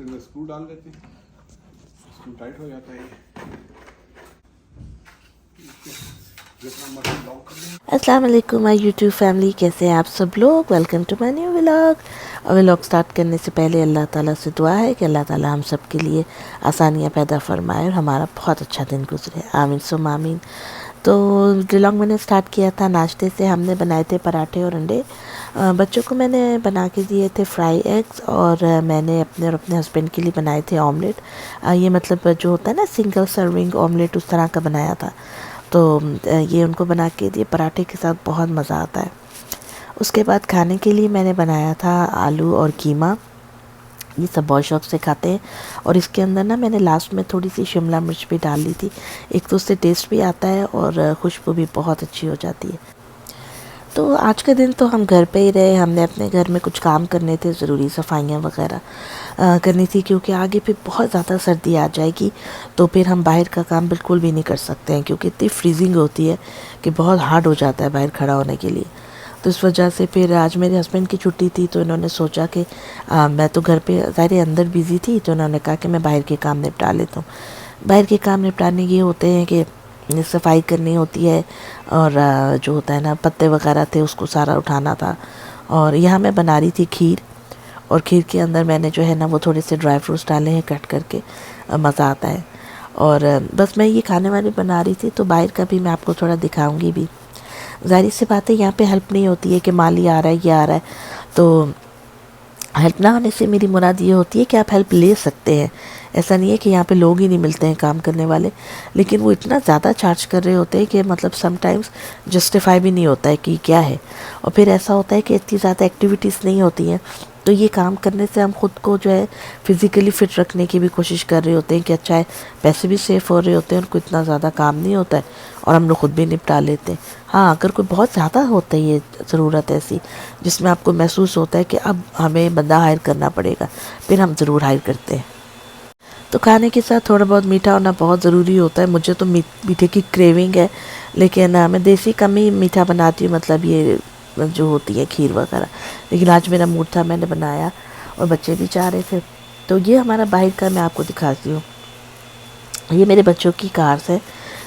इसके अंदर स्क्रू डाल देते हैं, स्क्रू टाइट हो जाता है। अस्सलाम वालेकुम माय यूट्यूब फैमिली, कैसे हैं आप सब लोग। Welcome to my new vlog. और व्लॉग स्टार्ट करने से पहले अल्लाह ताला से दुआ है कि अल्लाह ताला हम सब के लिए आसानियाँ पैदा फरमाए और हमारा बहुत अच्छा दिन गुजरे, आमीन सुम आमीन। तो व्लॉग मैंने स्टार्ट किया था नाश्ते से। हमने बनाए थे पराठे और अंडे। बच्चों को मैंने बना के दिए थे फ्राई एग्स, और मैंने अपने और अपने हस्बैंड के लिए बनाए थे ऑमलेट। ये मतलब जो होता है ना सिंगल सर्विंग ऑमलेट, उस तरह का बनाया था। तो ये उनको बना के दिए, पराठे के साथ बहुत मज़ा आता है। उसके बाद खाने के लिए मैंने बनाया था आलू और कीमा। ये सब बहुत शौक से खाते हैं। और इसके अंदर ना मैंने लास्ट में थोड़ी सी शिमला मिर्च भी डाल दी थी। एक तो उससे टेस्ट भी आता है और खुशबू भी बहुत अच्छी हो जाती है। तो आज के दिन तो हम घर पे ही रहे। हमने अपने घर में कुछ काम करने थे, ज़रूरी सफाइयाँ वगैरह करनी थी, क्योंकि आगे फिर बहुत ज़्यादा सर्दी आ जाएगी। तो फिर हम बाहर का काम बिल्कुल भी नहीं कर सकते हैं, क्योंकि इतनी फ्रीजिंग होती है कि बहुत हार्ड हो जाता है बाहर खड़ा होने के लिए। तो इस वजह से फिर आज मेरे हस्बैंड की छुट्टी थी, तो इन्होंने सोचा कि मैं तो घर पे ज़ाहिर अंदर बिज़ी थी, तो इन्होंने कहा कि मैं बाहर के काम निपटा लेता हूँ। बाहर के काम निपटाने ये होते हैं कि सफाई करनी होती है, और जो होता है ना पत्ते वगैरह थे उसको सारा उठाना था। और यहाँ मैं बना रही थी खीर, और खीर के अंदर मैंने जो है ना वो थोड़े से ड्राई फ्रूट्स डाले हैं कट करके, मज़ा आता है। और बस मैं ये खाने वाली बना रही थी, तो बाहर का भी मैं आपको थोड़ा दिखाऊंगी भी। ज़ाहिर सी बात है यहाँ पे हेल्प नहीं होती है कि माली आ रहा है ये आ रहा है। तो हेल्प ना होने से मेरी मुराद ये होती है कि आप हेल्प ले सकते हैं। ऐसा नहीं है कि यहाँ पे लोग ही नहीं मिलते हैं काम करने वाले, लेकिन वो इतना ज़्यादा चार्ज कर रहे होते हैं कि मतलब समटाइम्स जस्टिफाई भी नहीं होता है कि क्या है। और फिर ऐसा होता है कि इतनी ज़्यादा एक्टिविटीज़ नहीं होती हैं, तो ये काम करने से हम ख़ुद को जो है फ़िज़िकली फ़िट रखने की भी कोशिश कर रहे होते हैं कि अच्छा है, पैसे भी सेफ़ हो रहे होते हैं, उनको इतना ज़्यादा काम नहीं होता है, और हम लोग खुद भी निपटा लेते हैं। हाँ, अगर कोई बहुत ज़्यादा होता है ये ज़रूरत ऐसी जिसमें आपको महसूस होता है कि अब हमें बंदा हायर करना पड़ेगा, फिर हम ज़रूर हायर करते हैं। तो खाने के साथ थोड़ा बहुत मीठा होना बहुत ज़रूरी होता है। मुझे तो मीठे की क्रेविंग है, लेकिन मैं देसी कम ही मीठा बनाती हूँ, मतलब ये जो होती है खीर वगैरह। लेकिन आज मेरा मूड था, मैंने बनाया, और बच्चे भी चाह रहे थे। तो ये हमारा बाहर का मैं आपको दिखाती हूँ। ये मेरे बच्चों की कार्स है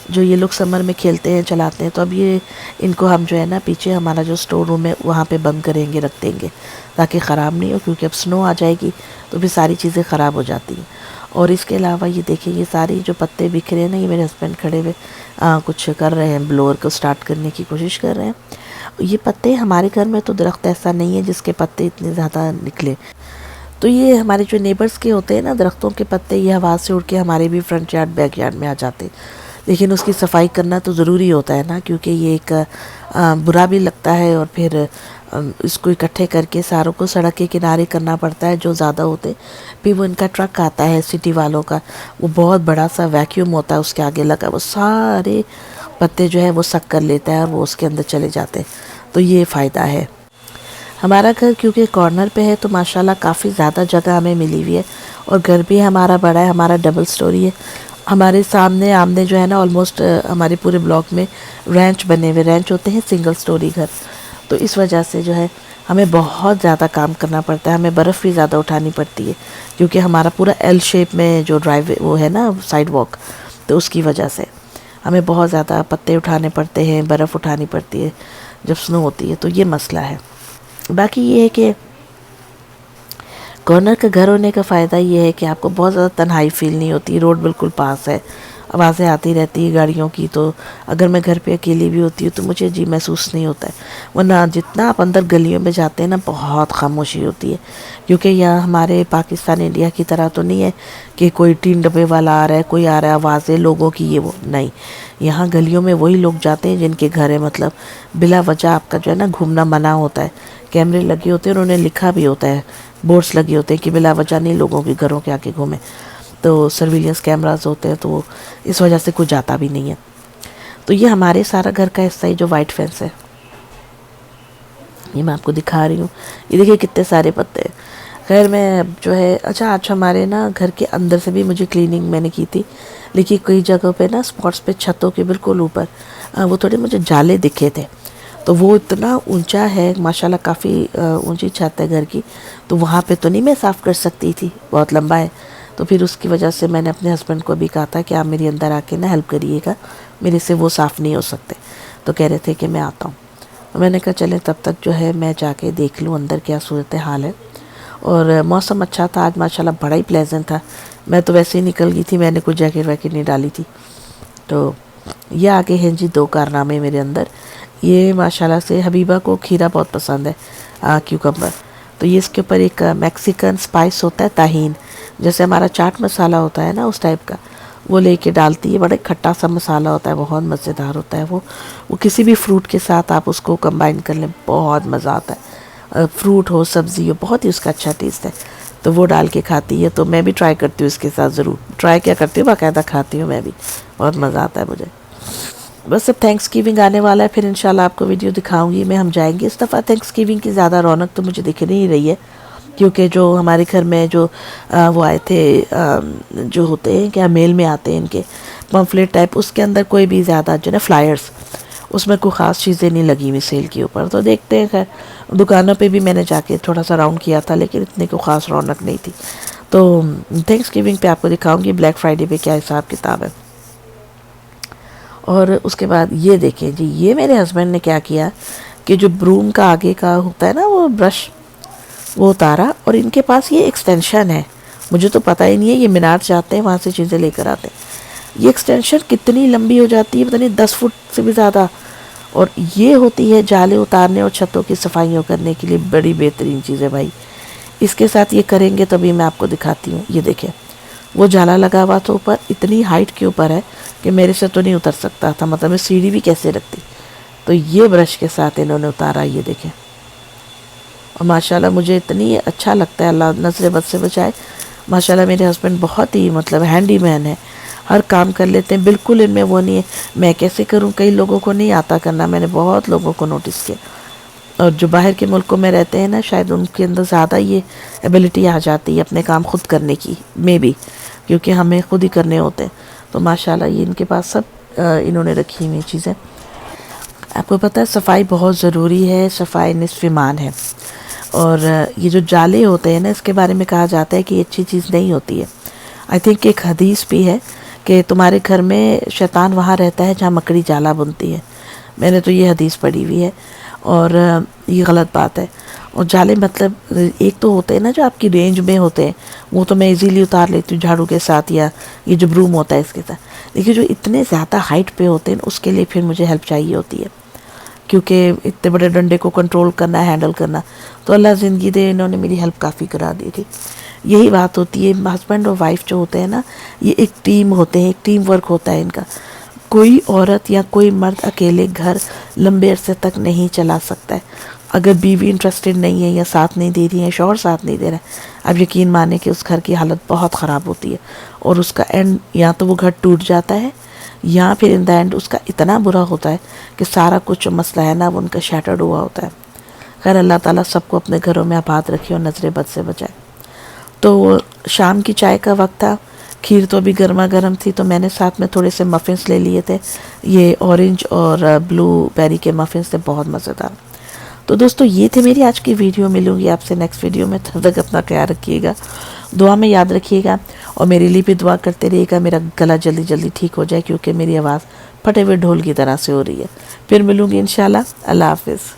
जो ये लोग समर में खेलते हैं, चलाते हैं। तो अब ये इनको हम जो है ना पीछे हमारा जो स्टोर रूम है वहाँ पे बंद करेंगे, रख देंगे, ताकि ख़राब नहीं हो, क्योंकि अब स्नो आ जाएगी तो फिर सारी चीज़ें ख़राब हो जाती हैं। और इसके अलावा ये देखिए, ये सारी जो पत्ते बिखरे हैं ना, ये मेरे हस्बैंड खड़े हुए कुछ कर रहे हैं, ब्लोअर को स्टार्ट करने की कोशिश कर रहे हैं। ये पत्ते, हमारे घर में तो दरख्त ऐसा नहीं है जिसके पत्ते इतने ज़्यादा निकले। तो ये हमारे जो नेबर्स के होते हैं ना दरख्तों के पत्ते, ये हवा से उड़ के हमारे भी फ्रंट यार्ड बैक यार्ड में आ जाते हैं। लेकिन उसकी सफाई करना तो ज़रूरी होता है ना, क्योंकि ये एक बुरा भी लगता है, और फिर इसको इकट्ठे करके सारों को सड़क के किनारे करना पड़ता है जो ज़्यादा होते। फिर वो इनका ट्रक आता है सिटी वालों का, वो बहुत बड़ा सा वैक्यूम होता है उसके आगे लगा, वो सारे पत्ते जो है वो सक कर लेता है और वो उसके अंदर चले जाते हैं। तो ये फ़ायदा है। हमारा घर क्योंकि कॉर्नर पे है, तो माशाल्लाह काफ़ी ज़्यादा जगह हमें मिली हुई है, और घर भी हमारा बड़ा है, हमारा डबल स्टोरी है। हमारे सामने आमने जो है ना ऑलमोस्ट हमारे पूरे ब्लॉक में रैंच बने हुए, रैंच होते हैं सिंगल स्टोरी घर। तो इस वजह से जो है हमें बहुत ज़्यादा काम करना पड़ता है, हमें बर्फ़ भी ज़्यादा उठानी पड़ती है, क्योंकि हमारा पूरा एल शेप में जो ड्राइव वो है ना साइड वॉक, तो उसकी वजह से हमें बहुत ज़्यादा पत्ते उठाने पड़ते हैं, बर्फ़ उठानी पड़ती है जब स्नो होती है। तो ये मसला है। बाकी ये है कि कॉर्नर का घर होने का फ़ायदा ये है कि आपको बहुत ज़्यादा तन्हाई फील नहीं होती, रोड बिल्कुल पास है, आवाज़ें आती रहती है गाड़ियों की। तो अगर मैं घर पे अकेली भी होती हूँ तो मुझे अजीब महसूस नहीं होता है। वरना जितना आप अंदर गलियों में जाते हैं ना, बहुत खामोशी होती है, क्योंकि यहाँ हमारे पाकिस्तान इंडिया की तरह तो नहीं है कि कोई टीन डब्बे वाला आ रहा है, कोई आ रहा है, आवाज़ें लोगों की ये वो नहीं। यहाँ गलियों में वही लोग जाते हैं जिनके घर है, मतलब बिला वजह आपका जो है ना घूमना मना होता है। कैमरे लगे होते हैं और उन्हें लिखा भी होता है, बोर्ड्स लगे होते हैं कि बिला वजह नहीं लोगों के घरों के आके घूमें। तो सर्विलेंस कैमरास होते हैं, तो इस वजह से कोई जाता भी नहीं है। तो ये हमारे सारा घर का हिस्सा ही जो वाइट फेंस है, ये मैं आपको दिखा रही हूँ। ये देखिए कितने सारे पत्ते हैं। खैर मैं जो है, अच्छा आज हमारे ना घर के अंदर से भी मुझे क्लीनिंग मैंने की थी, लेकिन कई जगहों पे ना स्पॉट्स पे छतों के बिल्कुल ऊपर वो थोड़े मुझे जाले दिखे थे। तो वो इतना ऊंचा है माशाल्लाह, काफ़ी ऊंची छत है घर की, तो वहाँ पे तो नहीं मैं साफ़ कर सकती थी, बहुत लंबा है। तो फिर उसकी वजह से मैंने अपने हस्बैंड को भी कहा था कि आप मेरे अंदर आके ना हेल्प करिएगा, मेरे से वो साफ़ नहीं हो सकते। तो कह रहे थे कि मैं आता हूँ। मैंने कहा चलें तब तक जो है मैं जाके देख लूँ अंदर क्या सूरत हाल है। और मौसम अच्छा था आज माशाल्लाह, बड़ा ही प्लेजेंट था। मैं तो वैसे ही निकल गई थी, मैंने कुछ जैकेट वैकेट नहीं डाली थी। तो ये आगे हैं जी 2 कारनामे मेरे अंदर। ये माशाल्लाह से हबीबा को खीरा बहुत पसंद है, क्यूकम्बर। तो ये इसके ऊपर एक मैक्सिकन स्पाइस होता है ताहीन, जैसे हमारा चाट मसाला होता है ना, उस टाइप का वो लेके डालती है। बड़ा खट्टा सा मसाला होता है, बहुत मज़ेदार होता है वो किसी भी फ्रूट के साथ आप उसको कंबाइन कर लें, बहुत मज़ा आता है। फ्रूट हो, सब्ज़ी हो, बहुत ही उसका अच्छा टेस्ट है। तो वो डाल के खाती है, तो मैं भी ट्राई करती हूँ इसके साथ, ज़रूर ट्राई क्या करती हूँ, बाकायदा खाती हूँ मैं भी, बहुत मज़ा आता है मुझे। बस अब थैंक्स गिविंग आने वाला है, फिर इंशाल्लाह आपको वीडियो दिखाऊंगी मैं। हम जाएंगे इस दफ़ा थैंक्स गिविंग की ज़्यादा रौनक तो मुझे दिख नहीं रही है, क्योंकि जो हमारे घर में जो वो आए थे, जो होते हैं क्या मेल में आते हैं इनके पम्फलेट टाइप, उसके अंदर कोई भी ज़्यादा जो ना फ्लायर्स, उसमें कोई ख़ास चीज़ें नहीं लगी हुई सेल के ऊपर। तो देखते हैं, खैर दुकानों पे भी मैंने जाके थोड़ा सा राउंड किया था, लेकिन इतनी कोई ख़ास रौनक नहीं थी। तो थैंक्स गिविंग पे आपको दिखाऊंगी ब्लैक फ्राइडे पे क्या हिसाब किताब है। और उसके बाद ये देखें जी, ये मेरे हस्बैंड ने क्या किया कि जो ब्रूम का आगे का होता है ना वो ब्रश, वो उतारा, और इनके पास ये एक्सटेंशन है, मुझे तो पता ही नहीं है, ये मीनार जाते हैं वहाँ से चीज़ें लेकर आते हैं। ये एक्सटेंशन कितनी लंबी हो जाती है, पता नहीं 10 फुट से भी ज़्यादा, और ये होती है जाले उतारने और छतों की सफाइयों करने के लिए, बड़ी बेहतरीन चीज़ है भाई। इसके साथ ये करेंगे तभी मैं आपको दिखाती हूँ। ये देखें, वो जाला लगा हुआ तो ऊपर, इतनी हाइट के ऊपर है कि मेरे से तो नहीं उतर सकता था, मतलब मैं सीढ़ी भी कैसे रखती। तो ये ब्रश के साथ इन्होंने उतारा, ये देखें। और माशाल्लाह मुझे इतनी अच्छा लगता है, अल्लाह नज़र बद से बचाए। माशाल्लाह मेरे हस्बैंड बहुत ही मतलब हैंडी मैन है, हर काम कर लेते हैं, बिल्कुल इनमें वो नहीं है मैं कैसे करूं। कई लोगों को नहीं आता करना, मैंने बहुत लोगों को नोटिस किया, और जो बाहर के मुल्कों में रहते हैं ना, शायद उनके अंदर ज़्यादा ये एबिलिटी आ जाती है अपने काम खुद करने की, मे बी, क्योंकि हमें खुद ही करने होते हैं। तो माशाल्लाह ये इनके पास सब इन्होंने रखी हुई चीज़ें। आपको पता है सफाई बहुत ज़रूरी है, सफाई निस्फ़ ईमान है। और ये जो जाले होते हैं ना, इसके बारे में कहा जाता है कि ये अच्छी चीज़ नहीं होती है। आई थिंक एक हदीस भी है कि तुम्हारे घर में शैतान वहाँ रहता है जहाँ मकड़ी जाला बुनती है। मैंने तो ये हदीस पढ़ी हुई है, और ये गलत बात है। और जाले मतलब एक तो होते हैं ना जो आपकी रेंज में होते हैं, वो तो मैं इजीली उतार लेती हूँ झाड़ू के साथ, या ये जो ब्रूम होता है इसके साथ। लेकिन जो इतने ज़्यादा हाइट पे होते हैं उसके लिए फिर मुझे हेल्प चाहिए होती है, क्योंकि इतने बड़े डंडे को कंट्रोल करना, हैंडल करना। तो अल्लाह ज़िंदगी दे, इन्होंने मेरी हेल्प काफ़ी करा दी थी। यही बात होती है, हस्बैंड और वाइफ जो होते हैं ना, ये एक टीम होते हैं, एक टीम वर्क होता है इनका। कोई औरत या कोई मर्द अकेले घर लंबे अरसे तक नहीं चला सकता है। अगर बीवी इंटरेस्टेड नहीं है या साथ नहीं दे रही है, शौहर साथ नहीं दे रहा है, अब यकीन माने कि उस घर की हालत बहुत ख़राब होती है, और उसका एंड या तो वो घर टूट जाता है, या फिर इन द एंड उसका इतना बुरा होता है कि सारा कुछ जो मसला है ना वो उनका शैटर्ड हुआ होता है। खैर अल्लाह ताला सबको अपने घरों में आबाद रखे और नज़र बद से बचाए। तो शाम की चाय का वक्त था, खीर तो अभी गर्मा गर्म थी, तो मैंने साथ में थोड़े से मफ़िन्स ले लिए थे। ये ऑरेंज और ब्लू बेरी के मफ़िन्स थे, बहुत मज़ेदार। तो दोस्तों ये थे मेरी आज की वीडियो। मिलूंगी आपसे नेक्स्ट वीडियो में, तब तक अपना ख्याल रखिएगा, दुआ में याद रखिएगा, और मेरे लिए भी दुआ करते रहिएगा मेरा गला जल्दी जल्दी ठीक हो जाए, क्योंकि मेरी आवाज़ फटे हुए ढोल की तरह से हो रही है। फिर मिलूंगी इंशाल्लाह। अल्लाह हाफिज़।